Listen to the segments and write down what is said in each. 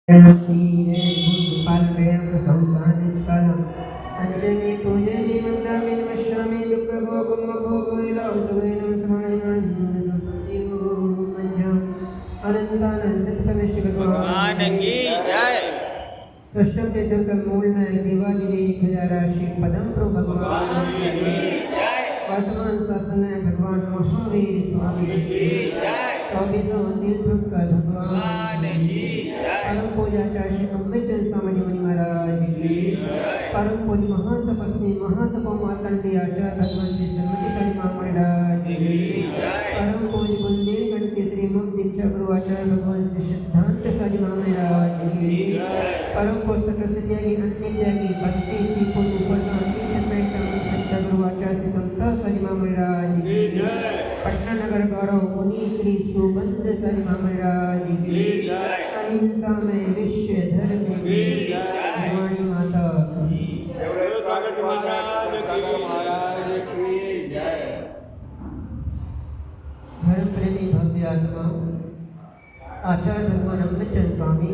तीरे भूतपालमेव संस्थानिष्कालम् अञ्जने पूजने वन्दामि नमस्यामि दुःखभोगमभोगविलासवेन भगवान की जय। सृष्टि के मूल देवादिदेव खजाराशि पदम प्रो भगवान की जय। वर्तमान शासन भगवान महावीर स्वामी की जय। 24 तीर्थंकर भगवान की जय। परम पूज्याचार्य श्री अम्बेडकर स्वामी जी महाराज की जय। परम पूज्य महातपस्वी महातपोमातंडी आचार्य भगवान श्री श्रीमती काली मां महाराज की जय। परम पूज्य बुंदेलखंड के श्री मुक्त दीक्षा गुरु आचार्य भगवान श्री सिद्धांत साजी महाराज की जय। परम पूज्य सकल त्यागी अन्य त्यागी बस्ती श्रीपुर उपरना सच्चा गुरु आचार्य श्री समता साजी महाराज की जय। पटना नगर गौरव मुनि श्री सुबंध साजी महाराज की जय। अहिंसा में विश्व धर्म की वाणी माता की स्वागत महाराज की जय। धर्म प्रेमी भव्य आत्मा आचार्य भगवान अम्बेडकर स्वामी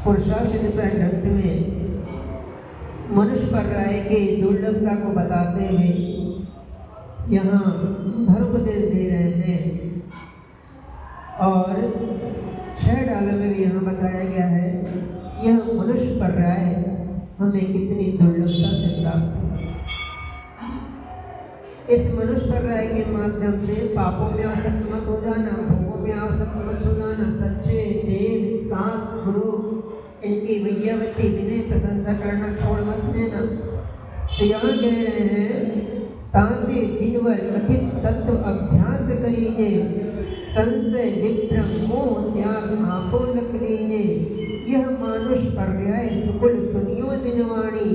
पुरुषार्थ ग्रंथ में मनुष्य पर राय की दुर्लभता को बताते हुए यहाँ धर्मोपदेश दे रहे हैं और 6 डालों में भी यहाँ बताया गया है यह मनुष्य पर राय हमें कितनी दुर्लभता से प्राप्त है। इस मनुष्य पर राय के माध्यम से पापों में आसक्त मत हो जाना, भोगों में आसक्त मत हो जाना, सच्चे देव सांस गुरु इनकी विद्यावती विनय प्रशंसा करना छोड़ मत देना। तो यहाँ कह रहे हैं तांते जिनवर कथित तत्व अभ्यास करिए, संशय विभ्रम मोह त्याग आपो लख लीजिए। यह मानुष पर्याय सुकुल सुनियो जिनवाणी,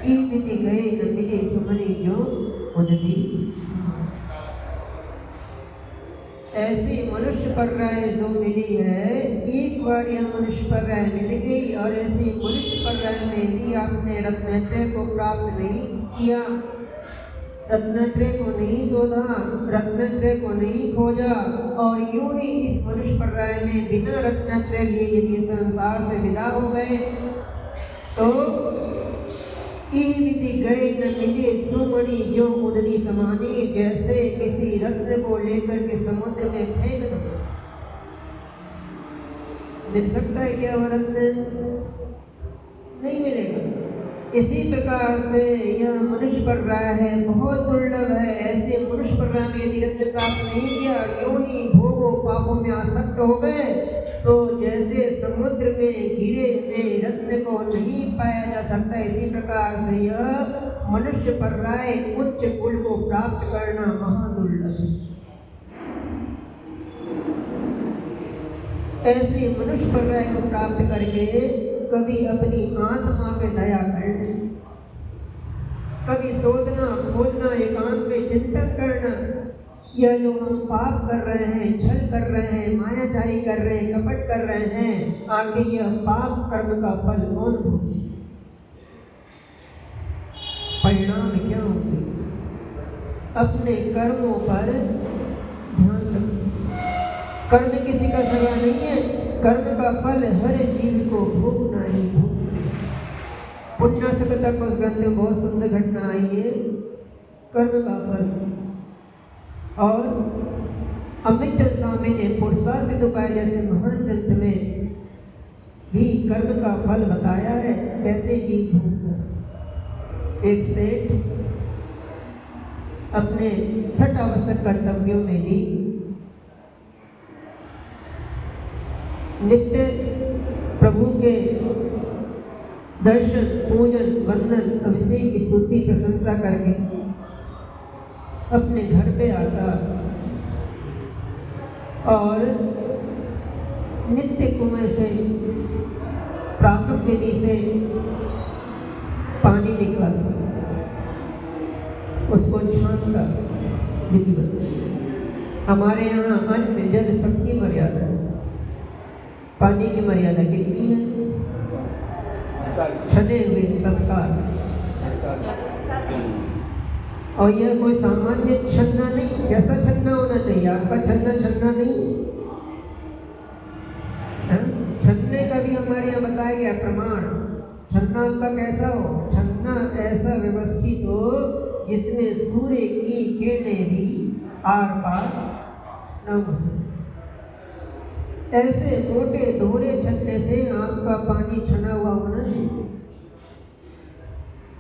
ई विधि गए न मिले सुमनी जो उदती। ऐसी मनुष्य पर राय जो मिली है, एक बार यह मनुष्य पर राय मिल गई और ऐसी मनुष्य पर राय में यदि आपने रत्नत्रय को प्राप्त नहीं किया, रत्नत्रय को नहीं शोधा, रत्नत्रय को नहीं खोजा और यूं ही इस मनुष्य पर राय में बिना रत्नत्रय लिए यदि संसार से विदा हो गए तो विधि गए न मिले सुमणि जो उदरी समानी। जैसे किसी रत्न को लेकर के समुद्र में फेंक दो, मिल सकता है क्या वह रत्न? नहीं मिलेगा। इसी प्रकार से यह मनुष्य पर राय है, बहुत दुर्लभ है। ऐसे मनुष्य पर राय में यदि रत्न प्राप्त नहीं किया, यूं ही भोगों पापों में आसक्त हो गए तो जैसे समुद्र में गिरे हुए रत्न को नहीं पाया जा सकता, इसी प्रकार से यह मनुष्य पर राय उच्च कुल को प्राप्त करना महादुर्लभ है। ऐसे मनुष्य पर राय को प्राप्त करके कभी अपनी आत्मा पे दया करना, कभी सोचना खोजना, एकांत में चिंतन करना, यह जो हम पाप कर रहे हैं, छल कर रहे हैं, मायाचारी कर रहे हैं, कपट कर रहे हैं, आखिर यह पाप कर्म का फल कौन भोगे? परिणाम क्या होंगे? अपने कर्मों पर ध्यान रखें। कर्म किसी का सगा नहीं है, कर्म का फल हर जीव को भोगना ही भोगना। पुण्य सकता को ग्रंथ में बहुत सुंदर घटना आई है कर्म का फल। और अम्बेडकर स्वामी ने पुरुषार्थ सिद्ध उपाय जैसे महान ग्रंथ में भी कर्म का फल बताया है, कैसे जीव भोगना। एक सेठ अपने 6 आवश्यक कर्तव्यों में भी नित्य प्रभु के दर्शन पूजन वंदन अभिषेक स्तुति प्रशंसा करके अपने घर पे आता और नित्य कुएं से प्रासव विधि से पानी निकालता, उसको छानता विधिवत। हमारे यहाँ अन्न जल सबकी मर्यादा है, पानी की मर्यादा कितनी है? छने हुए तत्काल। और यह कोई सामान्य छन्ना नहीं, जैसा छन्ना होना चाहिए आपका छन्ना नहीं है? बताया गया प्रमाण। छन्ना आपका कैसा हो? छन्ना ऐसा व्यवस्थित हो जिसमें सूर्य की किरणें भी आर पार न हो सके। ऐसे मोटे दोहरे छन्ने से आपका पानी छना हुआ होना चाहिए।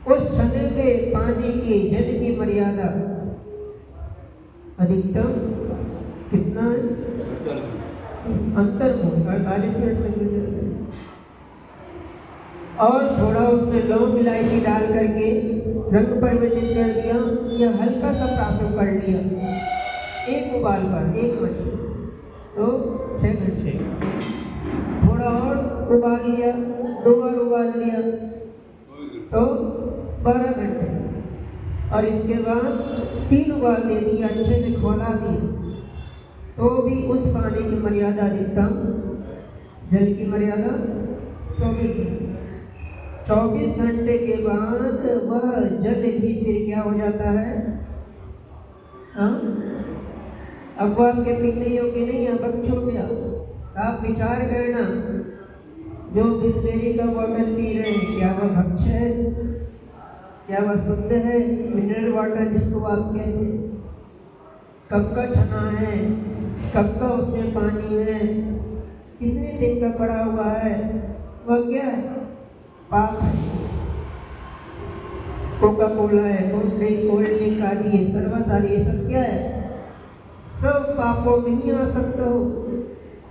उस छने पे पानी की जल की मर्यादा अधिकतम कितना है? अंतर्मुख 48 मिनट से और थोड़ा उसमें लौंग इलायची डाल करके रंग परिवर्तित कर दिया या हल्का सा प्राशन कर लिया। एक उबाल पर एक मछली तो 6 घंटे, थोड़ा और उबाल लिया, 2 बार उबाल लिया तो 12 घंटे, और इसके बाद 3 उबाल दे दी, अच्छे से खौला दी, तो भी उस पानी की मर्यादा अधिकतम, जल की मर्यादा 24 घंटे के बाद वह जल भी फिर क्या हो जाता है? अब वो आपके पीने योग्य नहीं है, बख्श हो गया। आप विचार करना, जो बिस्लेरी का बॉटल पी रहे हैं क्या वह भक्ष्य है? क्या वह शुद्ध है? मिनरल वाटर जिसको आप कहते हैं, कब का छना है, कब का उसमें पानी है, कितने दिन का पड़ा हुआ है, वह क्या है? पाप है। कोका कोला है, कोल्ड ड्रिंक आदि है, शरबत आदि, ये सब क्या है? सब पापों में ही आ सकता हो।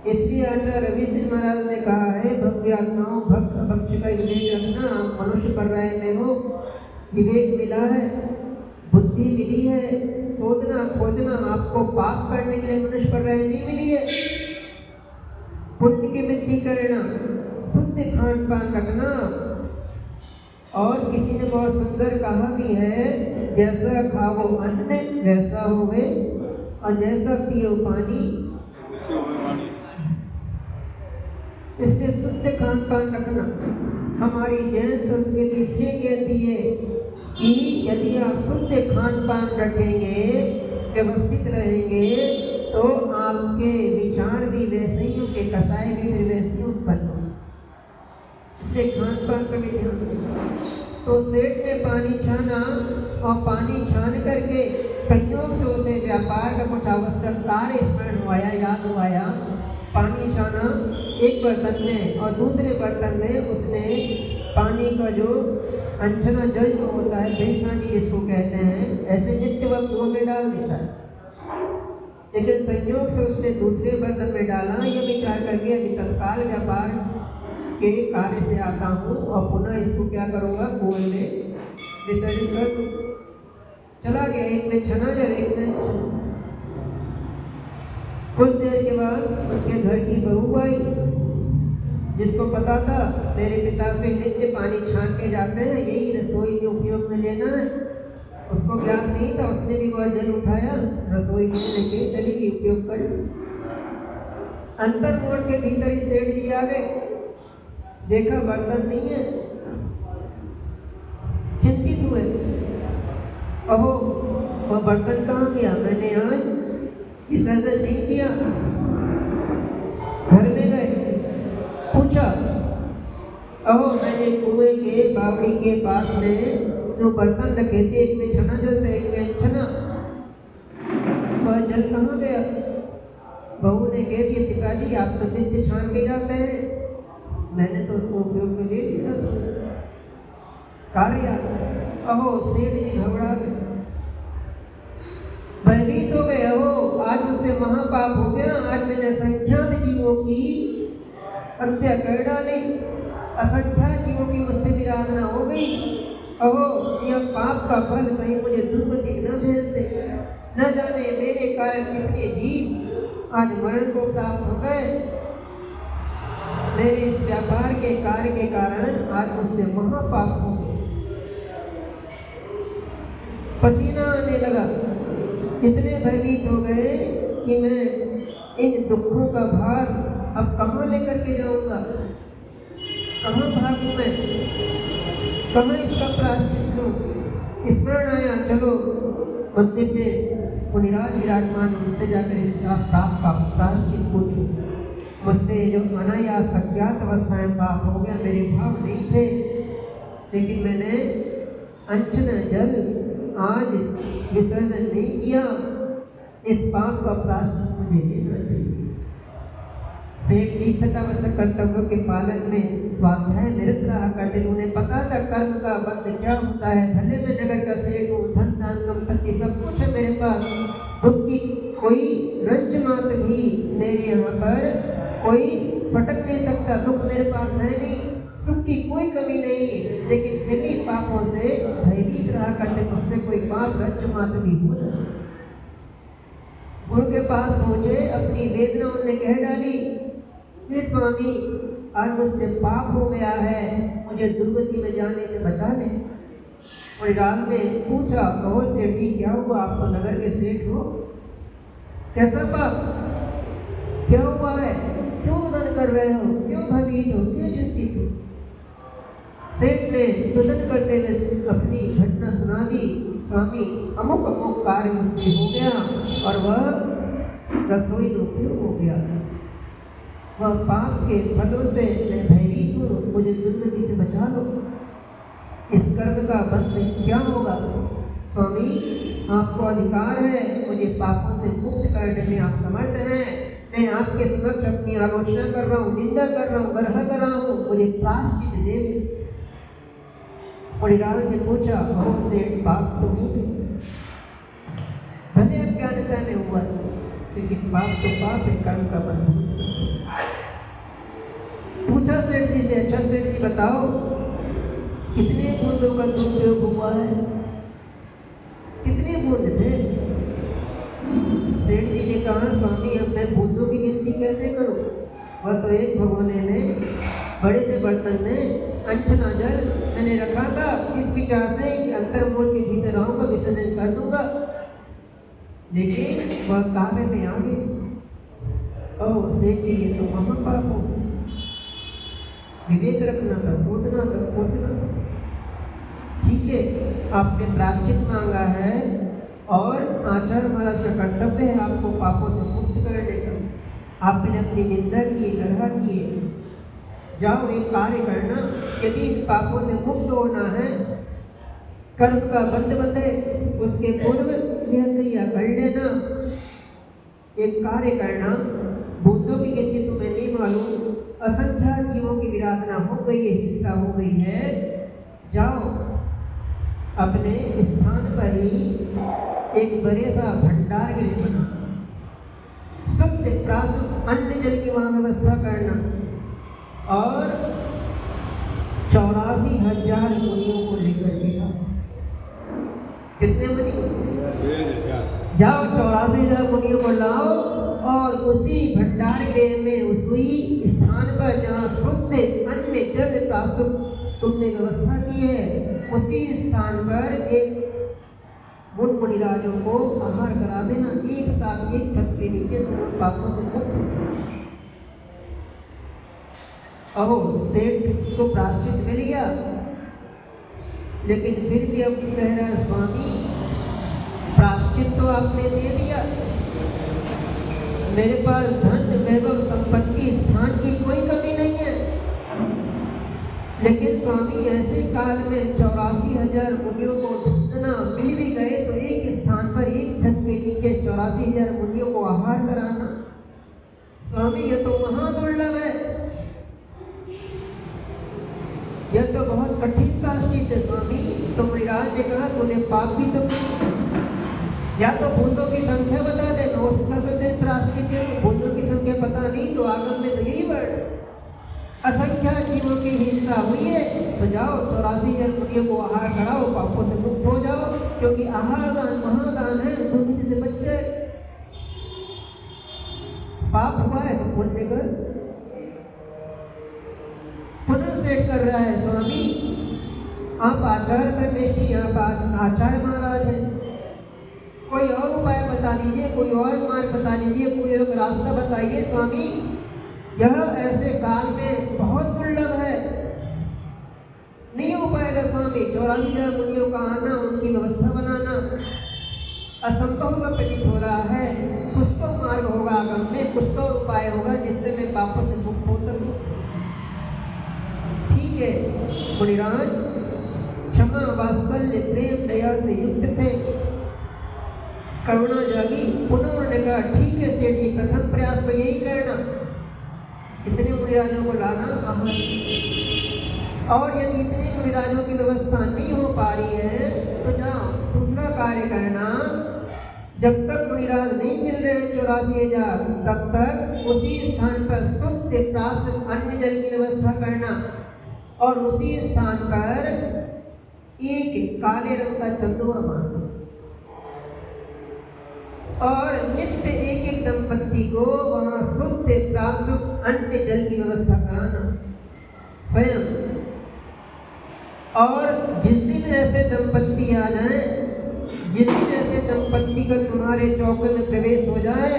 इसलिए आचार्य रवि सिंह महाराज ने कहा है, भव्य आत्माओं भक्त भक्ष का विवेक रखना। आप मनुष्य पर्याय में हो, विवेक मिला है, बुद्धि मिली है, शोधना खोजना, आपको पाप करने के लिए मनुष्य पर्याय नहीं मिली है। पुण्य की वृद्धि करना, शुद्ध खान पान रखना। और किसी ने बहुत सुंदर कहा भी है, जैसा खाओ अन्न वैसा होवे, और जैसा पियो पानी। इसलिए शुद्ध खान पान रखना। हमारी जैन संस्कृति इसलिए कहती है कि यदि आप शुद्ध खान पान रखेंगे, व्यवस्थित रहेंगे, तो आपके विचार भी वैसे ही होंगे, कसाई भी फिर वैसे ही उत्पन्न होंगे। इसलिए खान पान का भी ध्यान देना। तो सेठ ने पानी छाना, और पानी छान करके संयोग से उसे व्यापार का कुछ आवश्यक कार्य स्मरण हुआ, याद हुआ। पानी छाना एक बर्तन में, और दूसरे बर्तन में उसने पानी का जो अंछना जल जो होता है, बेछानी जिसको कहते हैं, ऐसे नित्य वह कुएं में डाल देता है। लेकिन संयोग से उसने दूसरे बर्तन में डाला, यह विचार करके अभी तत्काल व्यापार के कार्य से आता हूँ और पुनः इसको क्या करूँगा, कुएं में विसर्जन कर दूँ। चला गया, एक में छना जल, एक में। कुछ देर के बाद उसके घर की बहू आई, जिसको पता था मेरे पिता से नित्य पानी छान के जाते हैं, यही रसोई में उपयोग में लेना है। उसको ज्ञान नहीं था, उसने भी वह जल उठाया, रसोई में लेके चली गई, उपयोग कर। अंतर मोड़ के भीतर ही सेठ जी आ गए, देखा बर्तन नहीं है, चिंतित हुए। अहो वह बर्तन कहाँ गया? मैंने आज विसर्जन नहीं किया। घर में गए, पूछा, अहो मैंने कुएं के बावड़ी के पास में जो बर्तन रखे थे, एक में छना जलता, एक में छना, वह जल कहाँ गया? बहू ने कह दिया, पिताजी आप तो नित्य छान के जाते हैं, मैंने तो उसको उपयोग में ले लिया कार्य। अहो सेठ जी घबरा गए, भयभीत हो गए। हो आज मुझसे महापाप हो गया, आज मैंने असंख्यात जीवों की हत्या कर डाली, असंख्यात जीवों की मुझसे विराधना हो गई। अहो यह पाप का फल कहीं मुझे दुर्गति न भेज दे, न जाने मेरे कारण कितने जीव आज मरण को प्राप्त हो गए। मेरे इस व्यापार के कार्य के कारण आज मुझसे महापाप हो गए। पसीना आने लगा, इतने भयभीत हो गए कि मैं इन दुखों का भार अब कहाँ लेकर के जाऊंगा, कहाँ भागूं मैं, कहाँ इसका प्रायश्चित लूं। स्मरण आया, चलो मंदिर में मुनिराज विराजमान, उनसे जाकर इसका पाप का प्रायश्चित पूछूं। मुझसे जो अनायास अज्ञात अवस्थाएं पाप हो गया, मेरे भाव नहीं थे, लेकिन मैंने अंचन जल आज विसर्जन नहीं किया, इस पाप का प्रायश्चित मुझे देना चाहिए। सेठ जी सतावश कर्तव्यों के पालन में स्वाध्याय निरत रहा करते। उन्हें पता था कर्म का बंध क्या होता है। भले मैं नगर का सेठ हूँ, धन दान संपत्ति सब कुछ है मेरे पास, दुख की कोई रंच मात्र भी मेरे यहाँ पर कोई फटक नहीं सकता, दुख मेरे पास है नहीं, सुख की कोई कमी नहीं, लेकिन फिर भी पापों से भयभीत रहा करते। मुझसे कोई पाप रंच मात्र भी हो ना। गुरु के पास पहुंचे, अपनी वेदना उन्हें कह डाली, हे स्वामी आज मुझसे पाप हो गया है, मुझे दुर्गति में जाने से बचा ले। मुनिराज ने पूछा, कहो सेठ जी क्या हुआ, आप तो नगर के सेठ हो, कैसा पाप, क्या हुआ है, क्यों रुदन कर रहे हो, क्यों भयभीत हो, क्यों चिंतित हो। सेठ ने रुदन करते हुए अपनी घटना सुना दी, स्वामी अमुक अमुक कार्य मुझसे हो गया और वह रसोई में उपयोग हो गया, वह पाप के फलों से मैं भयभीत हूँ, मुझे दुर्गति से बचा लो। इस कर्म का बंध क्या होगा। स्वामी आपको अधिकार है, मुझे पापों से मुक्त करने में आप समर्थ हैं, मैं आपके समक्ष अपनी आलोचना कर रहा हूँ, निंदा कर रहा हूँ, बरहा कर रहा हूँ, मुझे प्रायश्चित दे। मुनिराज ने पूछा, कहो सेठ पाप तो हो गए, भले अज्ञानता में हुआ, लेकिन पाप तो पाप है, कर्म का बंधन। पूछा सेठ जी से, अच्छा सेठ जी बताओ कितने बूंदों का दुरुपयोग हुआ है, कितने बूंद थे। सेठ जी ने कहा, स्वामी अब मैं बूंदों की गिनती कैसे करूं, वह तो एक भगोने में बड़े से बर्तन में अंचना जल मैंने रखा था, इस विचार से कि अंतर्मूल के भीतर आऊंगा, विसर्जन कर दूंगा, लेकिन वह कार्य में आ गई। ओह सेठ जी ये तो महापाप हो, विवेक रखना था, सोचना था, सोचना था। ठीक है, आपने प्रायश्चित मांगा है और आचार्य महाराज का कर्तव्य है आपको पापों से मुक्त करने का। आपने अपनी निंदा की, ग्रह किए, जाओ एक कार्य करना, यदि पापों से मुक्त होना है, कर्म का बंध बंधे, उसके पूर्व यह क्रिया कर लेना, एक कार्य करना। बूंदों की गिनती तुम्हें नहीं मालूम, असंख्य जीवों की विराधना हो गई है, हिंसा हो गई है, जाओ अपने स्थान पर ही एक बड़े सा भंडार गृह बना, शुद्ध प्राशुद्ध अन्न जल की वहां व्यवस्था करना और 84,000 मुनियों को लेकर के आओ। कितने मुनि? जाओ 84,000 मुनियों को लाओ और उसी भंडार गृह में उसी स्थान पर जहाँ शुद्ध अन्न जल प्राशुद्ध तुमने व्यवस्था की है, उसी स्थान पर एक मुनिराजों को आहार करा देना, एक साथ एक छत के नीचे तुम पापों से मुक्त। अहो सेठ को प्रायश्चित मिल गया, लेकिन फिर भी अब कह रहा है, स्वामी प्रायश्चित तो आपने दे दिया, मेरे पास धन वैभव संपत्ति स्थान की कोई कमी नहीं है, लेकिन स्वामी ऐसे काल में 84,000 मुनियों को ढूंढना, मिल भी गए तो एक स्थान पर एक छत के नीचे 84,000 मुनियों को आहार कराना, स्वामी यह तो महादुर्लभ है, यह तो बहुत कठिन प्रायश्चित है स्वामी। तो मुनिराज ने कहा, तूने पाप भी तो किया, या तो बूंदों की संख्या बता दे, 900 दिन प्रायश्चित है, बूंदों की संख्या पता नहीं तो आगम में तो यही वर्ड, असंख्य जीवों की हिंसा हुई है, तो जाओ 84,000 मुनियों को आहार कराओ, पापों से मुक्त हो जाओ, क्योंकि आहार दान महादान है, दुर्गति से बच जाए। पाप हुआ है तो पुण्य कर। पुनः सेठ कर रहा है, स्वामी आप आचार्य ब्रह्मेष्ठी, आप आचार्य महाराज हैं, कोई और उपाय बता दीजिए, कोई और मार्ग बता दीजिए, कोई एक रास्ता बताइए। स्वामी यह ऐसे काल में बहुत दुर्लभ है, नहीं हो पाएगा स्वामी, 84,000 मुनियों का आना, उनकी व्यवस्था बनाना असंभव का प्रतीत हो रहा है। कुछ तो मार्ग होगा आगम में, कुछ तो उपाय होगा जिससे मैं पापों सकूं। ठीक है मुनिराज क्षमा वात्सल्य प्रेम दया से युक्त थे। करुणा जागी, पुनः उन्होंने कहा ठीक है सेठ जी, प्रथम प्रयास तो यही करना, इतने मुनिराजों को लाना अमर। और यदि इतने मुनिराजों की व्यवस्था नहीं हो पा रही है तो जाओ दूसरा कार्य करना, जब तक मुनिराज नहीं मिल रहे 84,000 तब तक उसी स्थान पर शुद्ध प्राशुद्ध अन्न जल की व्यवस्था करना और उसी स्थान पर एक काले रंग का चंदुआ बांधना और नित्य एक एक दंपत्ति को वहां शुद्ध प्राशुद्ध अन्न जल की व्यवस्था कराना स्वयं। और जिस दिन ऐसे दंपत्ति आ जाए, जिस दिन ऐसे दंपत्ति का तुम्हारे चौके में प्रवेश हो जाए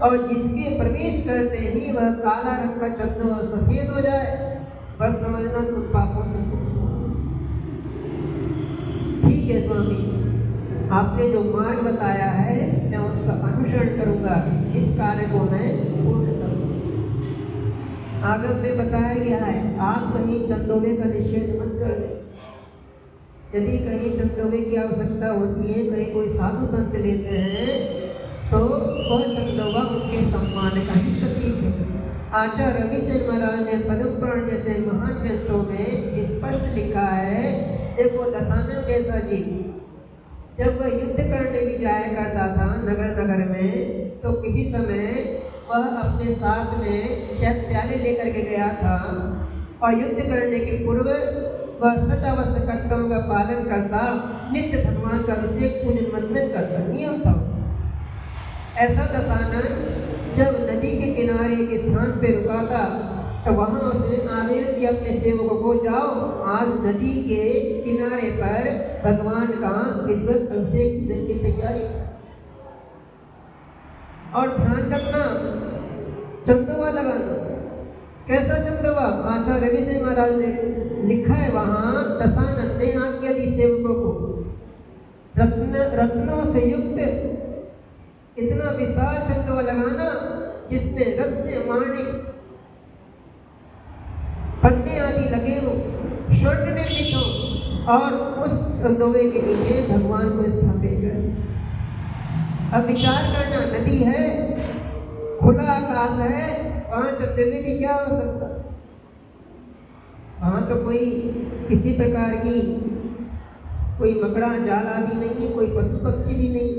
और जिसके प्रवेश करते ही वह काला रंग का चंदुआ सफेद हो जाए, बस समझना तुम पापों से मुक्त हो। ठीक है स्वामी, आपने जो मार्ग बताया है मैं उसका अनुसरण करूंगा, इस कार्य को मैं पूर्ण करूंगा। आगम में बताया गया है आप कहीं चंदोवे का निषेध मत कर दें। यदि कहीं चंदोवे की आवश्यकता होती है, कहीं कोई साधु संत लेते हैं तो वह चंदोवा उनके सम्मान का ही प्रतीक है। आचार्य रविशंकर महाराज ने पद्म पुराण जैसे महान ग्रंथों में स्पष्ट लिखा है। देखो दशानन जैसा जीव जब वह युद्ध करने भी जाया करता था नगर नगर में, तो किसी समय वह अपने साथ में शैत्यालय लेकर के गया था और युद्ध करने के पूर्व वह सटावश्य कर्तव्यों का पालन करता, नित्य भगवान का अभिषेक पूजन वंदन करता, नियम था। ऐसा दशानन जब नदी के किनारे एक स्थान पर रुका था तो वहां उसने आदेश दिया अपने सेवकों को, जाओ आज नदी के किनारे पर भगवान का विधिवत अभिषेक पूजन की तैयारी। और ध्यान रखना चंदोवा लगाना। कैसा चंदोवा? आचार्य रविशंकर महाराज ने लिखा है वहां, दशानन ने आज्ञा दी सेवकों को रत्नों से युक्त इतना विशाल चंदोवा लगाना जिसमें रत्न माणिक पन्ने आदि लगे हो, स्वर्ण निर्मित हो, और उस चंदोवे के नीचे भगवान को स्थापित कर। अब विचार करना, नदी है, खुला आकाश है, वहां चंदोवे की क्या आवश्यकता? वहां तो कोई किसी प्रकार की कोई मकड़ा जाल आदि नहीं है, कोई पशु पक्षी भी नहीं,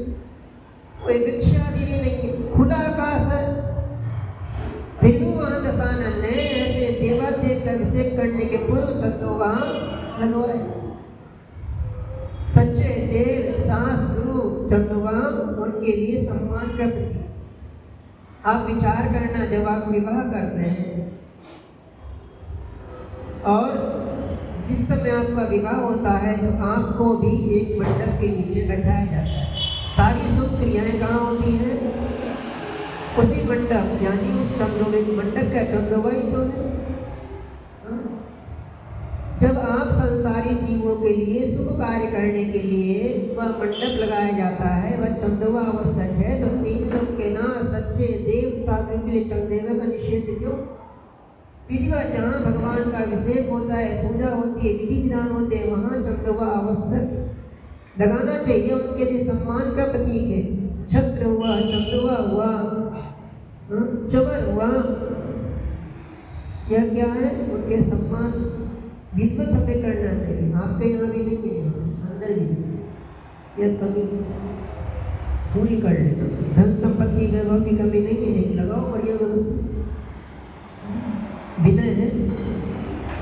कोई वृक्ष आदि भी नहीं है, खुला आकाश है। फिर भी वहां दशानन ने ऐसे देवादेव का अभिषेक करने के पूर्व चंदोवा लगवाए। सच्चे देव सास गुरु चंदोवा उनके लिए सम्मान का प्रतीक। आप विचार करना, जब आप विवाह करते हैं और जिस समय आपका विवाह होता है तो आपको भी एक मंडप के नीचे बैठाया जाता है। सारी शुभ क्रियाएं कहाँ होती हैं? उसी मंडप, यानी उस चंदोवे मंडप का चंदोवा ही तो है। जब आप संसारी जीवों के लिए शुभ कार्य करने के लिए वह मंडप लगाया जाता है, वह चंदोवा आवश्यक है, तो तीन लोग के ना सच्चे देव साधु के लिए चंदोवे का निषेध क्यों? विधिवत जहाँ भगवान का अभिषेक होता है, पूजा होती है, विधि विधान होते हैं, वहाँ चंदोवा आवश्यक लगाना चाहिए। उनके लिए सम्मान का प्रतीक है। छत्र हुआ, चंदोवा हुआ, चवर हुआ, यह क्या है? उनके सम्मान विधिवत हमें करना चाहिए। आपके यहाँ भी नहीं है, अंदर भी नहीं, यह कमी पूरी कर लेना। धन संपत्ति वैभव की कमी नहीं है, लेकिन लगाओ बढ़िया व्यवस्था, विनय है,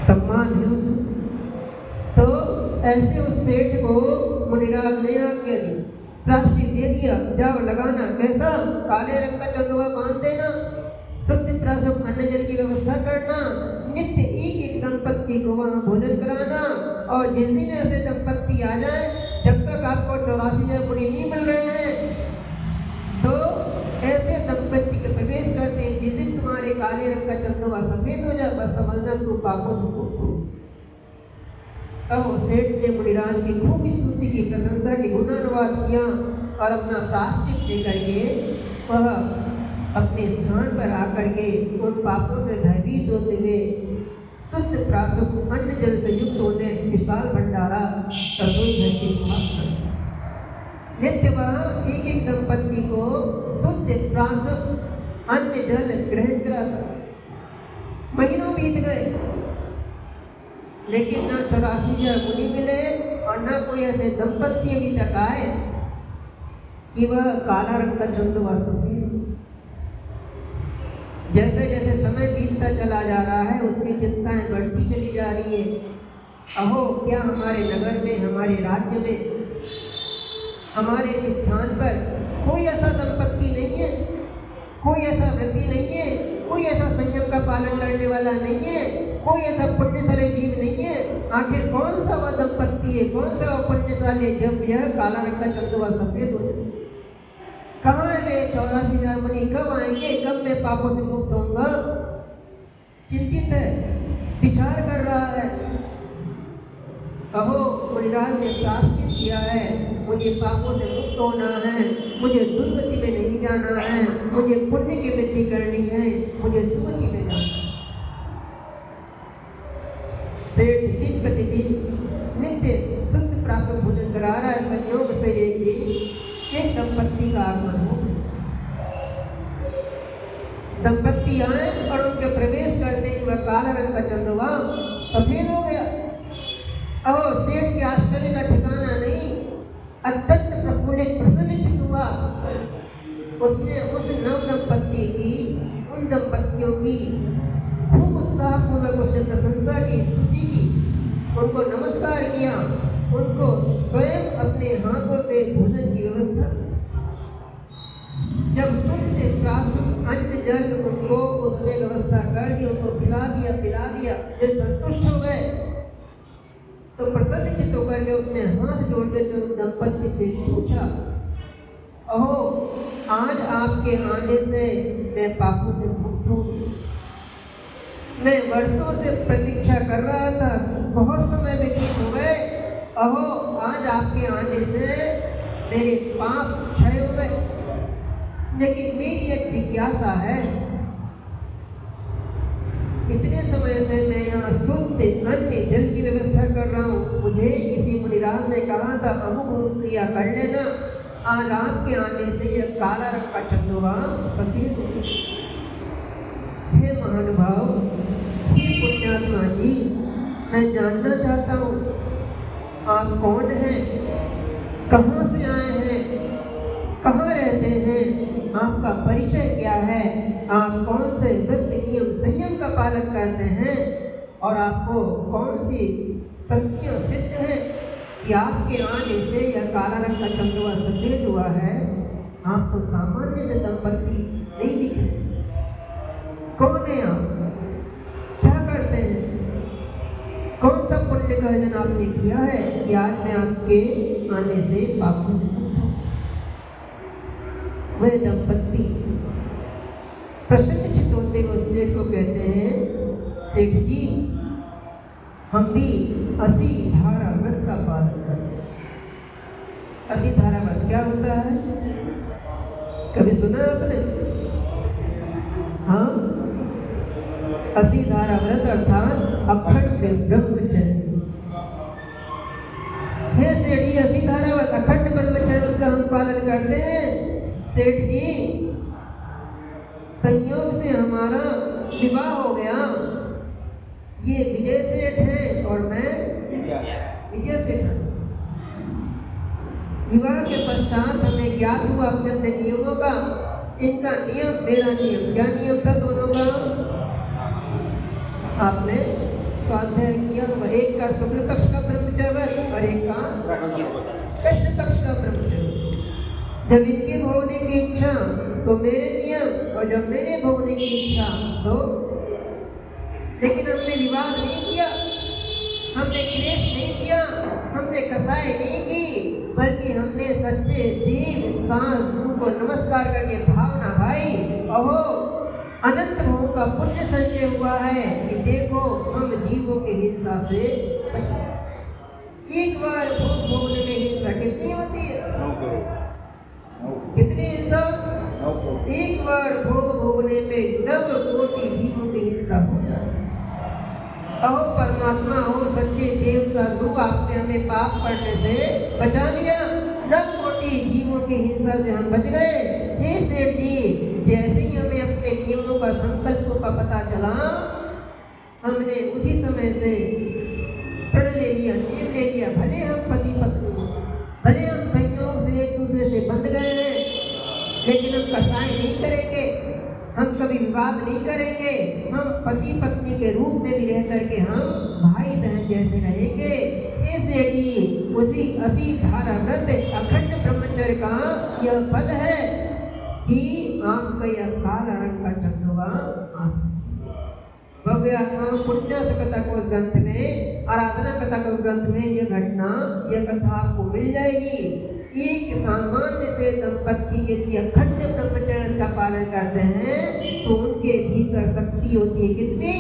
सम्मान है। तो ऐसे उस सेठ को मुनिराज ने आज्ञा दी, प्रायश्चित दे दिया, जाओ लगाना। कैसा? काले रंग का चंदोवा बांध देना, शुद्ध प्राशुद्ध अन्न जल की व्यवस्था करना, नित्य एक एक दंपत्ति को वहाँ भोजन कराना। और जिस दिन ऐसे दंपत्ति आ जाए, जब तक आपको 84,000 पुण्य नहीं मिल रहे हैं, तो ऐसे दंपत्ति के प्रवेश करते हैं। जिस दिन तुम्हारे काले रंग का चंदोवा सफेद हो जाए, बस समझना तू पापों से मुक्त हो। अब सेठ ने मुनिराज की खूब स्तुति की, प्रशंसा की, गुणानुवाद किया और अपना प्रायश्चित दे करके वह अपने स्थान पर आकर के उन पापों से भयभीत होते हुए शुद्ध प्राशुभ अन्न जल से युक्त होने विशाल भंडारा रसोई घर की स्थापना। नित्य वह एक एक दंपति को शुद्ध प्राशुभ अन्न जल ग्रहण कराता। महीनों बीत गए लेकिन ना 84 मुनि मिले और ना कोई ऐसे दंपति अभी तक आए कि वह काला रंग का चंदुआ सफेद। जैसे जैसे समय बीतता चला जा रहा है उसकी चिंताएं बढ़ती चली जा रही है। अहो क्या हमारे नगर में, हमारे राज्य में, हमारे इस स्थान पर कोई ऐसा दंपति नहीं है, कोई ऐसा व्रती नहीं है, कोई ऐसा संयम का पालन करने वाला नहीं है, कोई ऐसा पुण्यशाली जीव नहीं है। आखिर कौन सा वह दंपति है, कौन सा वह पुण्यशाली जब यह काला रंग का चंदुआ सफेद हो? कहाँ है वे 84 मुनि? कब आएंगे? कब मैं पापों से मुक्त होऊंगा? चिंतित है, विचार कर रहा है। अहो मुनिराज ने प्रायश्चित किया है, मुझे पापों से मुक्त होना है, मुझे दुर्गति में नहीं जाना है, मुझे पुण्य की वृद्धि करनी है, मुझे सुगति में जाना है। सेठ दिन प्रतिदिन नित्य शुद्ध प्राशुभ भोजन करा रहा है। संयोग से एक दिन एक दंपति का आगमन हो। दंपति आए और उनके प्रवेश करते ही वह काला रंग का चंदुआ सफेद हो गया। अहो सेठ के आश्चर्य का ठिकाना नहीं, अत्यंत प्रफुल्लित प्रसन्नचित हुआ। उसने उस नव दंपति की, उन दंपतियों की खूब उत्साहपूर्वक उसने प्रशंसा की, स्तुति की, उनको नमस्कार किया, उनको स्वयं अपने हाथों से भोजन की व्यवस्था। जब शुद्ध प्राशुभ अन्न जल उनको उसने व्यवस्था कर दी, उनको पिला दिया, वे संतुष्ट हो गए तो प्रसन्नचित होकर के उसने हाथ जोड़ के उस दंपति से पूछा, अहो आज आपके आने से मैं पापों से मुक्त हूँ। मैं वर्षों से प्रतीक्षा कर रहा था, बहुत समय व्यतीत हो गए। अहो आज आपके आने से मेरे पाप क्षय हो गए। लेकिन मेरी एक जिज्ञासा है, इतने समय से मैं यहाँ शुद्ध अन्न जल की व्यवस्था कर रहा हूँ, मुझे किसी मुनिराज ने कहा था अमुक क्रिया कर लेना, आज आपके आने से यह काला रंग का चंदुआ सफेद हो गया। हे महानुभाव, हे पुण्यात्मा जी, मैं जानना चाहता हूँ आप कौन हैं, कहाँ से आए हैं, कहाँ रहते हैं, आपका परिचय क्या है, आप कौन से व्रत नियम संयम का पालन करते हैं और आपको कौन सी शक्तियाँ सिद्ध हैं कि आपके आने से यह काला रंग का चंदुआ सफेद हुआ है। आप तो सामान्य से दंपति नहीं दिख रहे। कौन है आप, क्या करते हैं, कौन सा पुण्य का अर्जन आपने किया है कि आज मैं आपके आने से पापों से मुक्त हूं? वह दंपति प्रसन्नचित होते हुए सेठ को कहते हैं, सेठ जी हम भी 80 धारा व्रत का पालन करते हैं। 80 धारा व्रत क्या होता है, कभी सुना आपने? हाँ, 80 धारा व्रत अर्थात अखंड ब्रह्मचर्य। हे सेठ जी 80 धारा व्रत अखंड ब्रह्मचर्य का हम पालन करते हैं। सेठ जी संयोग से हमारा विवाह हो गया, ये विजय सेठ है और मैं विजय सेठ हूँ। विवाह के पश्चात हमें ज्ञात हुआ अपने अपने नियमों का, इनका नियम मेरा नियम। क्या नियम था दोनों का? आपने स्वाध्याय किया, एक का शुक्ल पक्ष का ब्रह्मचर्य और एक का कृष्ण पक्ष का ब्रह्मचर्य। जब इनकी भोगने की इच्छा तो मेरे नियम, और जब मेरे भोगने की इच्छा तो, लेकिन हमने विवाद नहीं किया, हमने क्लेश नहीं किया, हमने कसाई नहीं की, बल्कि हमने सच्चे देव सांस गुरु को नमस्कार करके भावना भाई, अहो अनंत भोगों का पुण्य संचय हुआ है कि देखो हम जीवों की हिंसा से बचे। एक बार भोग भोगने में हिंसा कितनी होती है? कितनी हिंसा? एक बार भोग भोगने में 9 कोटि जीवों की हिंसा हो जाती। अहो परमात्मा हो, सच्चे देव साधु, आपने हमें पाप करने से बचा लिया। 9 कोटि जीवों की हिंसा से हम बच गए। हे सेठ जी, जैसे ही हमें अपने नियमों का संकल्पों का पता चला, हमने उसी समय से प्रण ले लिया, नियम ले लिया। भले हम पति पत्नी, भले हम संयोग से एक दूसरे से बंध गए हैं, लेकिन हम कसाई नहीं करेंगे, हम कभी विवाद नहीं करेंगे। हम पति पत्नी के रूप में भी रह करके हम भाई बहन जैसे रहेंगे। ऐसे ही उसी 80 धारा व्रत अखंड ब्रह्मचर्य का यह फल है कि आपका यह काला रंग का चंदोवा भव्य आत्मा पुण्य कथा को ग्रंथ में, आराधना कथा को ग्रंथ में यह घटना, यह कथा आपको मिल जाएगी। एक सामान्य से दंपति यदि अखंड ब्रह्मचर्य का पालन करते हैं तो उनके भीतर शक्ति होती है कितनी?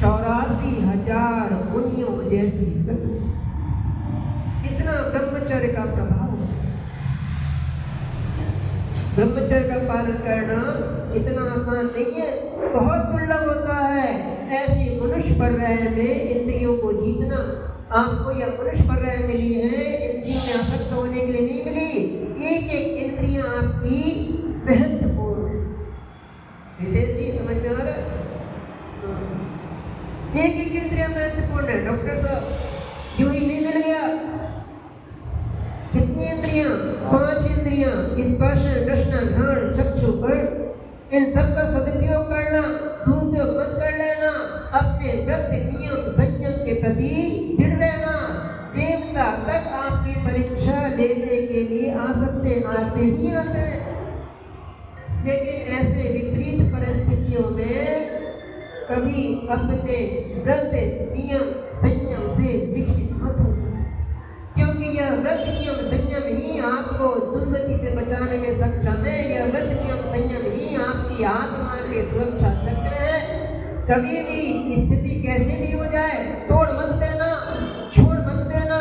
84,000 मुनियों जैसी शक्ति। इतना ब्रह्मचर्य का प्रभाव। ब्रह्मचर्य का पालन करना इतना आसान नहीं है, बहुत दुर्लभ होता है। ऐसी मनुष्य पर्याय में इंद्रियों को जीतना, आपको यह मनुष्य पर्याय मिली है, इंद्रियों में आसक्त होने के लिए नहीं मिली। एक एक इंद्रियां आपकी महत्वपूर्ण है। विदेशी समझ में आ रहा है? एक एक इंद्रियां महत्वपूर्ण है। डॉक्टर साहब यूं ही नहीं मिल गया। कितनी इंद्रियां? 5 इंद्रियां, स्पर्श, रसना, घ्राण, चक्षु, कर्ण। इन सब का सदुपयोग करना, दुरुपयोग मत कर लेना। अपने व्रत नियम संयम के प्रति दृढ़ रहना। देवता तक आपकी परीक्षा लेने के लिए आ सकते, आते ही आते हैं। लेकिन ऐसे विपरीत परिस्थितियों में कभी अपने व्रत नियम संयम से विचलित मत हो, क्योंकि यह व्रत नियम संयम ही आपको दुर्गति से बचाने में सक्षम है। यह व्रत नियम संयम ही आपकी आत्मा के सुरक्षा चक्र है। कभी भी स्थिति कैसे भी हो जाए, तोड़ मत देना, छोड़ मत देना,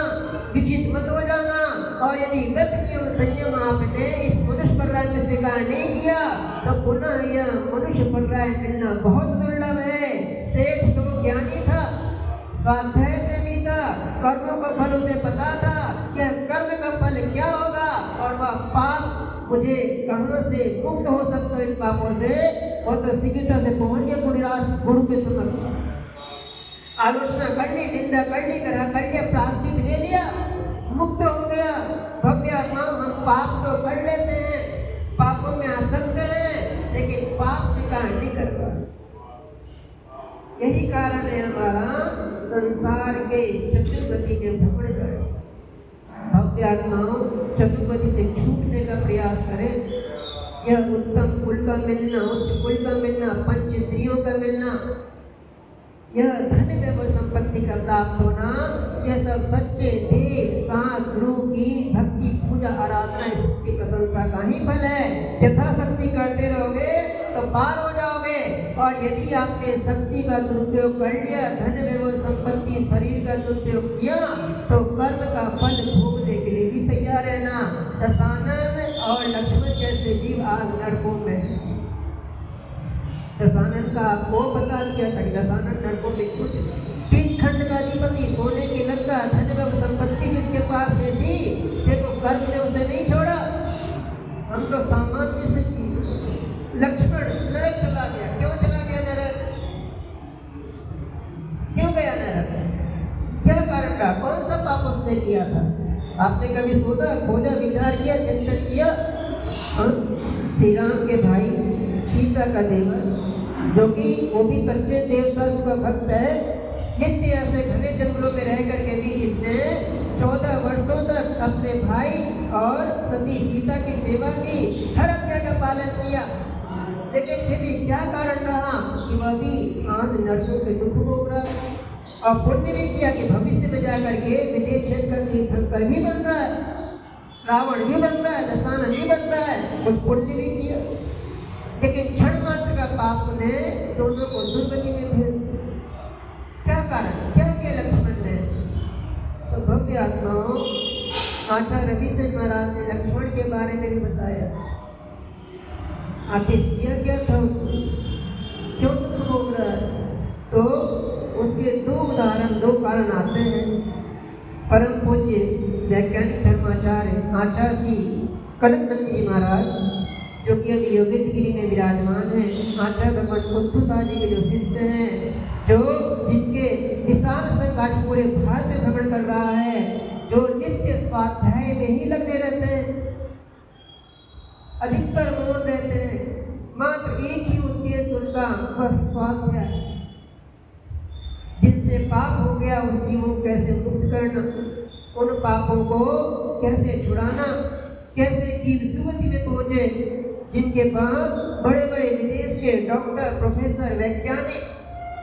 विचलित मत हो जाना। और यदि व्रत नियम संयम आपने इस मनुष्य पर्याय में स्वीकार नहीं किया तो पुनः यह मनुष्य पर्याय मिलना बहुत दुर्लभ है। सेठ तो ज्ञानी था, स्वाध्याय प्रेमी था, कर्मों का फल उसे पता था कि कर्म का फल क्या होगा और वह पाप मुझे कहां से मुक्त हो सकता है इन पापों से। और तो शीघ्रता से पहुंच गया पुनिराज गुरु के समक्ष। आलोचना कर ली, निंदा कर ली, ग्रह कर लिया, प्रायश्चित ले लिया, मुक्त हो गया। भव्य आत्मा, हम पाप तो कर लेते हैं, पापों में आसक्त हैं, लेकिन पाप स्वीकार नहीं कर पाते। यही कारण है हमारा संसार के चतुर्गति के भ्रमण कर। भव्य आत्माओं चतुर्गति से छूटने का प्रयास करें। यह उत्तम कुल का मिलना, उच्च कुल का मिलना, पंच इंद्रियों का मिलना, यह धन वैभव संपत्ति का प्राप्त होना, यह सब सच्चे देव साथ गुरु की भक्ति पूजा आराधना स्तुति प्रशंसा का ही फल है। यथाशक्ति करते रहोगे तो पार हो जाओगे। और यदि आपने शक्ति का दुरुपयोग कर लिया, धन वैभव संपत्ति शरीर का दुरुपयोग किया, तो कर्म का फल भोगने के लिए भी तैयार रहना। दशानन और लक्ष्मण जैसे जीव आज नरकों में। दशानन का आपको बता दिया था कि दशानन नरकों में क्यों? 3 खंड का अधिपति, सोने की लंका, धन वैभव संपत्ति जिसके पास में थी, देखो कर्म ने उसे नहीं छोड़ा। हम तो सामान्य से जीव। लक्ष्मण नरक चला गया। क्यों चला गया नरक? क्यों गया नरक? क्या कारण रहा? कौन सा पाप उसने किया था? आपने कभी सोचा, खोजा, विचार किया, चिंतन किया? श्री राम के भाई सीता का देवर, जो कि वो भी सच्चे देव सर्व का भक्त है, नित्य ऐसे घने जंगलों में रह करके भी इसने 14 वर्षों तक अपने भाई और सती सीता की सेवा की, हर आज्ञा का पालन किया। लेकिन फिर भी क्या कारण रहा कि वह भी आज नरकों के दुख भोग रहा है। और पुण्य भी किया कि भविष्य में जाकर के विदेश क्षेत्र तीर्थंकर भी बन रहा है, रावण भी बन रहा है, दशानन भी बन रहा है, कुछ पुण्य भी किया। लेकिन क्षण मात्र का पाप ने दोनों को दुर्गति में भेज दिया। क्या कारण? क्या किया लक्ष्मण ने? तो भव्य आत्माओं, आचार्य रविशंकर महाराज ने लक्ष्मण के बारे में भी बताया आखिर किया क्या था उसने, क्यों दुख भोग रहा है? तो उसके दो उदाहरण, दो कारण आते हैं। परम पूज्य वैज्ञानिक धर्माचार्य आचार्य श्री कनकनंद जी महाराज, जो कि अभी योगितगिरी में विराजमान है, आचार्य भगवान कुंथु साहब जी के जो शिष्य हैं, जो जिनके विशाल संघ आज पूरे भारत में भ्रमण कर रहा है, जो नित्य स्वाध्याय में ही लगे रहते हैं, अधिकतर मौन रहते हैं, मात्र एक ही उद्देश्य उनका, वह स्वाध्याय। जिनसे पाप हो गया उस जीवों को कैसे मुक्त करना, उन पापों को कैसे छुड़ाना, कैसे जीव सुमति में पहुंचे। जिनके पास बड़े बड़े विदेश के डॉक्टर, प्रोफेसर, वैज्ञानिक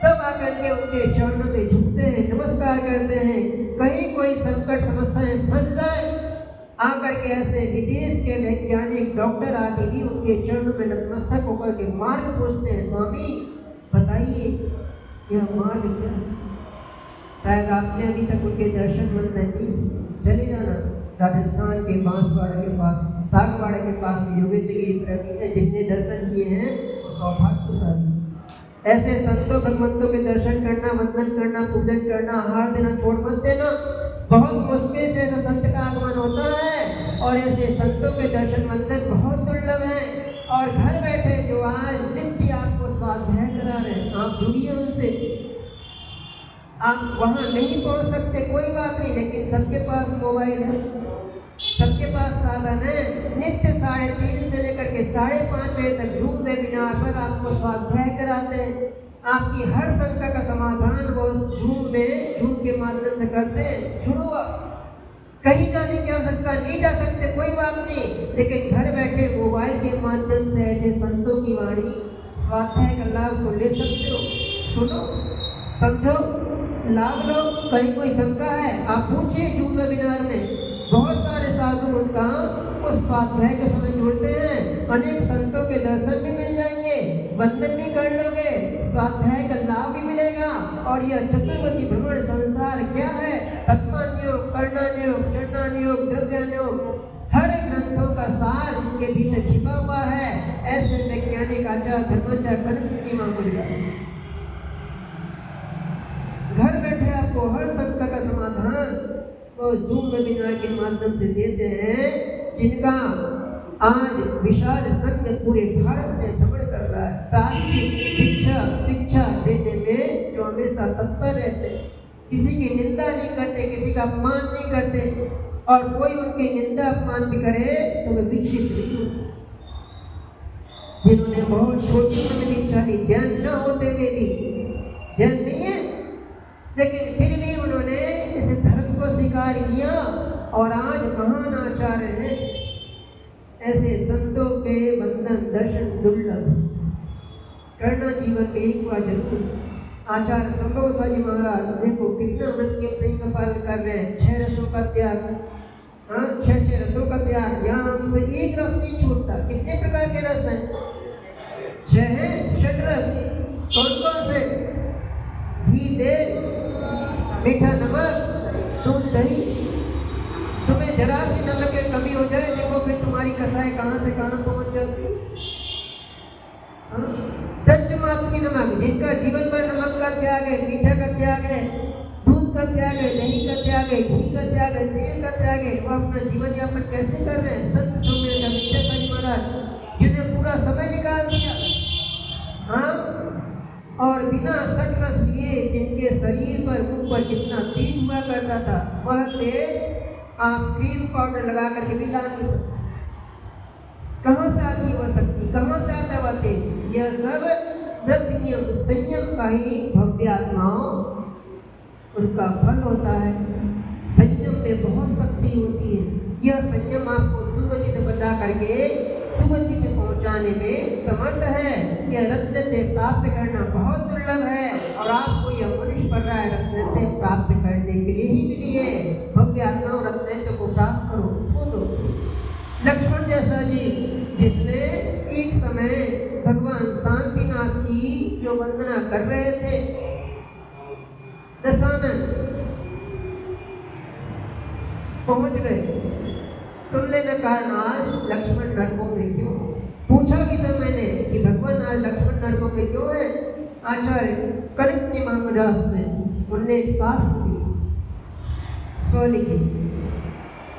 सब आकर के उनके चरणों में झुकते हैं, नमस्कार करते हैं। कहीं कोई संकट समस्याएं फंस जाए, आकर के ऐसे विदेश के वैज्ञानिक, डॉक्टर आदि भी उनके चरणों में नतमस्तक होकर के मार्ग पूछते हैं, स्वामी बताइए यह मार्ग क्या है? शायद आपने अभी तक उनके दर्शन मंद नहीं, चले जाना राजस्थान के बांसवाड़ा के पास, सागवाड़ा के पास भी योगितगिरी पर जितने दर्शन किए हैं वो सौभाग्यशाली। ऐसे संतों भगवंतों के दर्शन करना, वंदन करना, पूजन करना, आहार देना छोड़ मत देना। बहुत मुश्किल से ऐसे संत का आगमन होता है और ऐसे संतों के दर्शन वंदन बहुत दुर्लभ है। और घर बैठे जो आज नित्य आपको स्वाध्याय करा रहे हैं, आप जुड़िए उनसे। आप वहाँ नहीं पहुँच सकते, कोई बात नहीं, लेकिन सबके पास मोबाइल है, सबके पास साधन है। नित्य 3:30 से लेकर के 5:30 बजे तक जूम वेबिनार पर आपको स्वाध्याय कराते हैं। आपकी हर शंका का समाधान वो जूम के माध्यम से करते हैं। जुड़ो आप, कहीं जाने की आवश्यकता नहीं, जा सकते कोई बात नहीं, लेकिन घर बैठे मोबाइल के माध्यम से ऐसे संतों की वाणी, स्वाध्याय का लाभ को ले सकते हो। सुनो, समझो, लाभ लो। कहीं कोई शंका है आप पूछिए जूम वेबिनार में, बहुत सारे साधु उनका उस स्वाध्याय के समय जुड़ते हैं। अनेक संतों के दर्शन भी मिल जाएंगे, वंदन भी कर लोगे, स्वाध्याय का लाभ भी मिलेगा। और यह चतुर्वती भ्रमण संसार क्या है? पद्मान्योग, कर्णान्योग, चरणान्योग, द्रव्यान्योग, हर ग्रंथों का सार इनके भीतर छिपा हुआ है। ऐसे वैज्ञानिक आचार्य धर्माचार्य कनक जी महाराज घर बैठे आपको हर शंका का समाधान वो जूम वेबिनार के माध्यम से देते हैं, जिनका आज विशाल संघ पूरे भारत में भ्रमण कर रहा है। प्राचीन शिक्षा देने में जो हमेशा तत्पर रहते हैं, किसी की निंदा नहीं करते, किसी का अपमान नहीं करते, और कोई उनकी निंदा अपमान भी करे तो वे विचलित नहीं होते। जिन्होंने बहुत छोटी उम्र में दीक्षा ली, जैन न होते हुए भी, जैन नहीं है, लेकिन फिर भी उन्होंने इस धर्म को स्वीकार किया और आज महान आचार्य हैं। ऐसे संतों के वंदन दर्शन दुर्लभ करना जीवन में एक बार जरूर। आचार्य संभव साजी महाराज देखो कितना अमृत के सही का पालन कर रहे हैं। 6 रसों का त्याग, हाँ 6 रसों का त्याग, यहाँ हमसे एक रस नहीं छूटता। कितने प्रकार के रस हैं? 6 हैं, 6 रस। कौन कौन से? घी, तेल, मीठा नमक, दूध, दही। तुम्हें जरा सी नमक की कमी हो जाए, देखो फिर तुम्हारी कसाई कहाँ से कहाँ पहुंच जाती है। पंचमात्र की नमक, जिनका जीवन भर नमक का त्याग है, मीठा का त्याग है, दूध का त्याग है, दही का त्याग है, घी का त्याग है, तेल का त्याग है, वो अपना जीवन यापन कैसे कर रहे हैं? संत महाराज जिन्हें पूरा समय निकाल दिया, हाँ, और बिना सट रस लिए जिनके शरीर पर, मुख पर कितना तेज हुआ करता था, वह तेज आप क्रीम पाउडर लगा करके भी ला नहीं सकते। कहाँ से आती वह शक्ति, कहाँ से आता वह तेज? यह सब व्रत नियम संयम का ही भव्य आत्माओं उसका फल होता है। संयम में बहुत शक्ति होती है। यह संयम आपको दुर्गति से बचा करके सुगति से पहुंचाने में समर्थ है। यह रत्नते प्राप्त करना बहुत दुर्लभ है और आपको यह मनुष्य पड़ रहा है रत्नते प्राप्त करने के लिए ही मिली है। भव्य आत्मा और रत्नते को प्राप्त करो, उसको दो। लक्ष्मण जैसा जी, जिसने एक समय भगवान शांतिनाथ की जो वंदना कर रहे थे, दशानन पहुंच गए। सुन लेना कारण आज लक्ष्मण नरकों में क्यों? पूछा भी था मैंने कि भगवान आज लक्ष्मण नरकों में क्यों है। आचार्य कनिष्ठ महाराज से उनने एक शास्त्र दी स्वलिखित,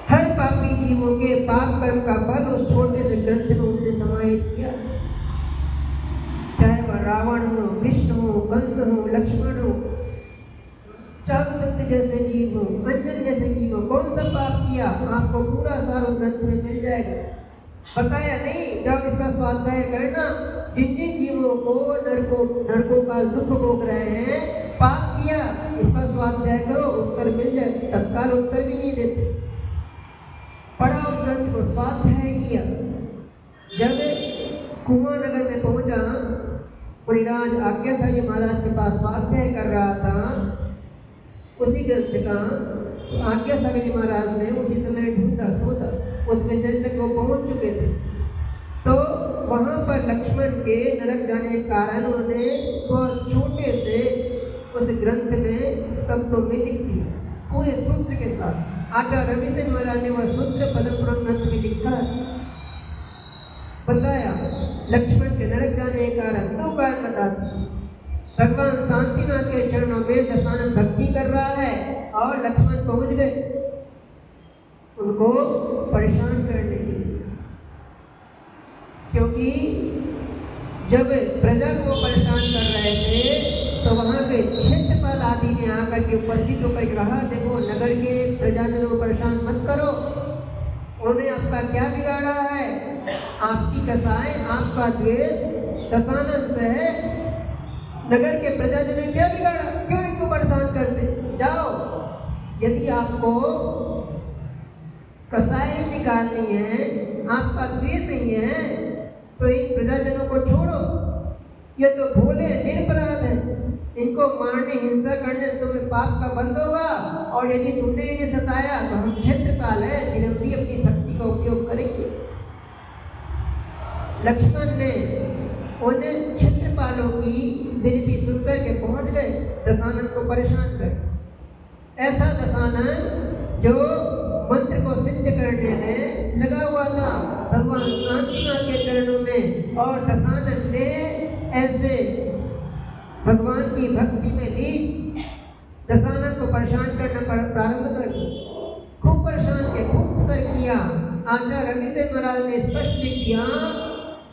हर पापी जीवों के पाप कर्म का फल उस छोटे से ग्रंथ में उन्होंने समाहित किया। चाहे वह रावण हो, कृष्ण हो, कंस हो, लक्ष्मण हो, चारुदत्त जैसे जीव हो, अंजन जैसे जीव हो, कौन सा पाप किया आपको पूरा सारा ग्रंथ में मिल जाएगा। बताया नहीं, जब इसका स्वाध्याय करना, जिन जिन जीवों को नरकों का दुख भोग रहे हैं, पाप किया, इसका स्वाध्याय करो, उत्तर मिल जाए। तत्काल उत्तर भी नहीं देते, पढ़ा उस ग्रंथ को, स्वाध्याय किया। जब कुआं नगर में पहुंचा, मुनिराज आज्ञाशाही महाराज के पास स्वाध्याय कर रहा था उसी ग्रंथ का, तो आज्ञाशाही महाराज ने उसी समय ढूंढा, सोचा, उस विषय तक वो पहुंच चुके थे। तो वहां पर लक्ष्मण के नरक जाने के कारण उन्होंने बहुत छोटे से उस ग्रंथ में शब्दों में लिख दिया, पूरे सूत्र के साथ। आचार्य रविशंकर महाराज ने वह सूत्र पद्म पुराण ग्रंथ में लिखा, बताया लक्ष्मण के नरक जाने के कारण। दो कारण बताते, भगवान शांतिनाथ के चरणों में दशानन भक्ति कर रहा है और लक्ष्मण पहुंच गए उनको परेशान करने के लिए, क्योंकि जब प्रजा को परेशान कर रहे थे तो वहाँ के क्षेत्रपाल आदि ने आकर के उपस्थित होकर कहा, देखो नगर के प्रजाजनों को परेशान मत करो, उन्होंने आपका क्या बिगाड़ा है, आपकी कसाई, आपका द्वेष दशानन से है, नगर के प्रजाजनों ने क्या बिगाड़ा, क्यों इनको परेशान करते। जाओ, यदि आपको कसाई निकालनी है, आपका द्वेष ही है, तो इन प्रजाजनों को छोड़ो, ये तो भोले निरपराध हैं, इनको मारने हिंसा करने से तुम्हें पाप का बंद होगा, और यदि तुमने इन्हें सताया तो हम क्षेत्रपाल हैं, फिर हम भी अपनी शक्ति का उपयोग करेंगे। लक्ष्मण ने उन क्षेत्रपालों की विनती सुनकर के पहुंच गए दशानन को परेशान कर। ऐसा दशानन जो मंत्र को सिद्ध करने में लगा हुआ था भगवान शांतिनाथ के चरणों में, और दशानन ने ऐसे भगवान की भक्ति में लीन दशानन को परेशान करना प्रारंभ कर दिया। खूब परेशान किया, खूब सर किया। आचार्य रविशंकर महाराज ने स्पष्ट लिख दिया,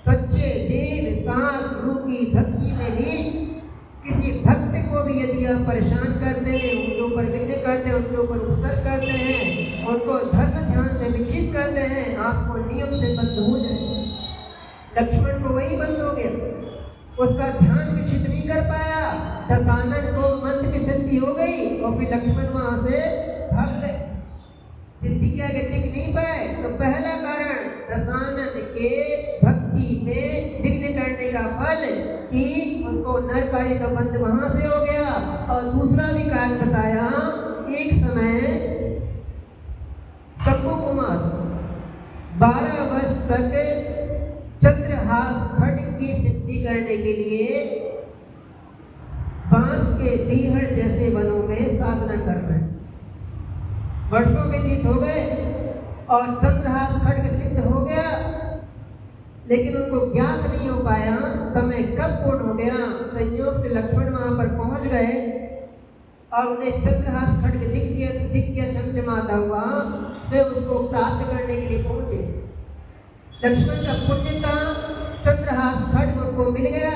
सच्चे देव सांस गुरु की भक्ति में लीन किसी भक्त को भी यदि आप परेशान करते हैं, उनके ऊपर विघ्न करते हैं, उनके ऊपर उपसर्ग करते हैं, उनको धर्म ध्यान से विकसित करते हैं, आपको नियम से बंद हो जाए। लक्ष्मण को वही बंद हो गया, उसका ध्यान विकसित नहीं कर पाया, दशानन को मंत्र की सिद्धि हो गई और फिर लक्ष्मण वहां से भाग गए, सिद्धि के आगे टिक नहीं पाए। तो पहला कारण दशानन के भक्ति में विघ्न करने का फल कि उसको नरकाई का बंद वहां से हो गया। और दूसरा भी कारण बताया, एक समय शंभु कुमार 12 वर्ष तक चंद्रहास खड्ग की सिद्धि करने के लिए बांस के बीहड़ जैसे वनों में साधना कर रहे हैं। वर्षों व्यतीत हो गए और चंद्रहास खड्ग सिद्ध हो गया, लेकिन उनको ज्ञात नहीं हो पाया समय कब पूर्ण हो गया। संयोग से लक्ष्मण वहां पर पहुंच गए और उन्हें चंद्रहास खड्ग दिख गया चमचमाता हुआ, वे उसको प्राप्त करने के लिए पहुंचे। लक्ष्मण का पुण्य था, चंद्रहास खड्ग उनको मिल गया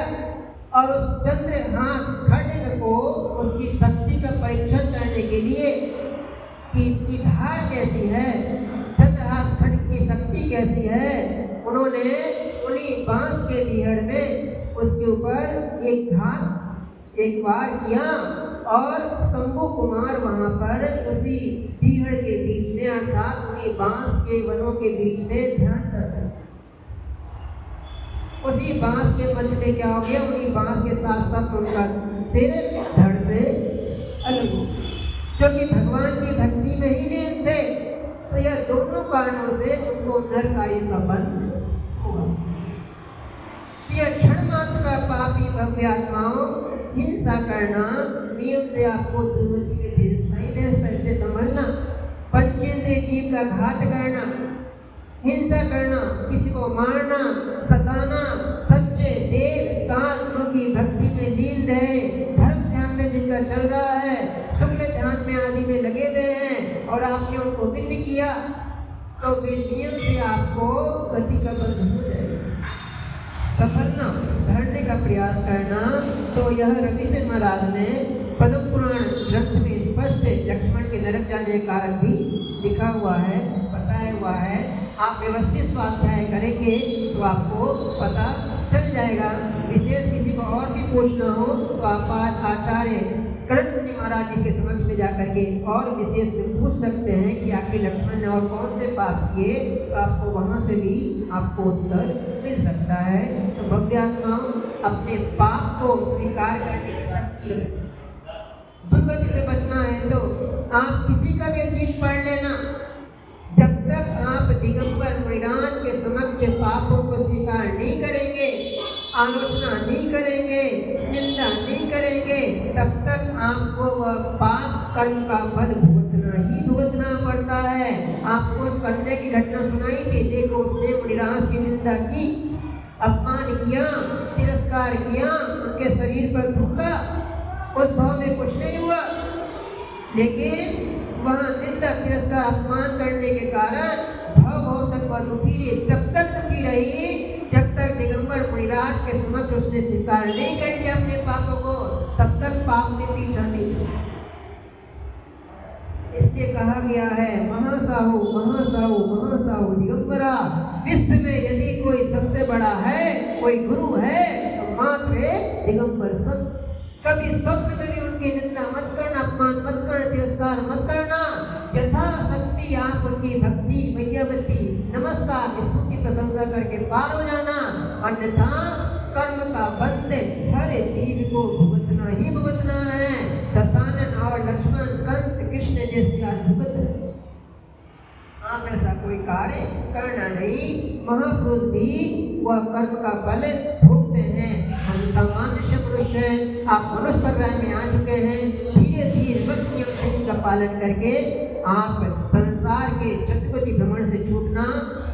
और उस चंद्रहास खड्ग को उसकी शक्ति का परीक्षण करने के लिए कि इसकी धार कैसी है, चंद्रहास खड्ग की शक्ति कैसी है, उन्होंने उन्हीं बांस के बीहड़ में उसके ऊपर एक वार किया और शंभु कुमार वहां पर उसी बीहड़ के बीच में अर्थात उन्हीं बांस के वनों के बीच में ध्यान कर रहे। उसी बांस के मध्य में क्या हो गया, उन्हीं बांस के साथ साथ उनका सिर धड़ से अलग हो, क्योंकि भगवान की भक्ति में ही लीन थे। तो यह दोनों कारणों से उनको नरकायु का बंध हुआ। यह क्षण मात्र का पापी भव्य आत्माओं हिंसा करना नियम से आपको दुर्गति में भेजता ही भेजता, इसलिए समझना। पंचेंद्रिय जीव का घात करना हिंसा करना, किसी को मारना, सताना, सच्चे देव शास्त्रों की भक्ति में लीन रहे, धर्म ध्यान में जिनका चल रहा है, शुक्ल ध्यान में आदि में लगे हुए हैं और आपने उनको विघ्न किया तो फिर नियम से आपको गति का बंध हो जाएगा। सफल न सुधरने का प्रयास करना। तो यह रविशंकर महाराज ने पद्म पुराण ग्रंथ में स्पष्ट लक्ष्मण के नरक जाने का कारण भी लिखा हुआ है, बताया हुआ है। आप व्यवस्थित स्वाध्याय करेंगे तो आपको पता चल जाएगा। विशेष किसी को और भी पूछना हो तो आप आज आचार्य कनक मुनि महाराज जी के समक्ष में जाकर के और विशेष में पूछ सकते हैं कि आखिर लक्ष्मण ने और कौन से पाप किए, तो आपको वहाँ से भी आपको उत्तर मिल सकता है। तो भव्यात्माओं, अपने पाप को स्वीकार करने की शक्ति रखें। दुर्गति से बचना है तो आप किसी का भी अतीत पढ़ लेना। जब तक आप दिगंबर मुनिराज के समक्ष पापों को स्वीकार नहीं करेंगे, आलोचना नहीं करेंगे, निंदा नहीं करेंगे, तब तक आपको वह पाप कर्म का फल भुगतना पड़ता है। आपको उस कन्या की घटना सुनाई थी, देखो उसने मुनिराज की निंदा की, अपमान किया, तिरस्कार किया, उनके शरीर पर थूका, उस भाव में कुछ नहीं हुआ, लेकिन वहाँ निंदा तिरस्कार अपमान करने के कारण भाव तक वह दुखी रही। तब तक दुखी रही जब तक दिगंबर मुनिराज के समक्ष उसने स्वीकार नहीं कर लिया अपने पापों को, तब तक पाप में पीछा नहीं छोड़ा। इसलिए कहा गया है, महासाहु महासाहु महासाहु दिगंबरा, विश्व में यदि कोई सबसे बड़ा है, कोई गुरु है तो मात्र दिगंबर संत। कभी स्वप्न में भी उनकी निंदा मत करना, अपमान मत करना, तिरस्कार मत करना। यथाशक्ति आप उनकी भक्ति वैयवती नमस्कार स्तुति प्रशंसा करके पार हो जाना, अन्यथा कर्म का बंध हर जीव को भुगतना ही भुगतना है। दशानन और लक्ष्मण कंस कृष्ण जैसे आज भुगत रहे। आप ऐसा कोई कार्य करना नहीं। महापुरुष भी वह कर्म का फल भोगते हैं। हम सामान्य से मनुष्य हैं। आप मनुष्य पर्याय में आ चुके हैं। धीरे धीरे नियम संयम का पालन करके आप संसार के चतुर्पति भ्रमण से छूटना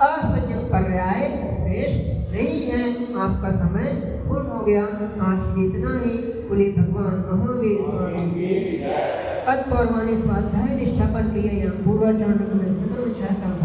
असंयम पर्याय श्रेष्ठ नहीं है। आपका समय पूर्ण हो गया। आज इतना ही। बोले भगवान महावीर स्वामी पद पौर्वाणी स्वाध्याय निष्ठापन क्रिया पूर्वाचारण में सदम चाहता हूँ।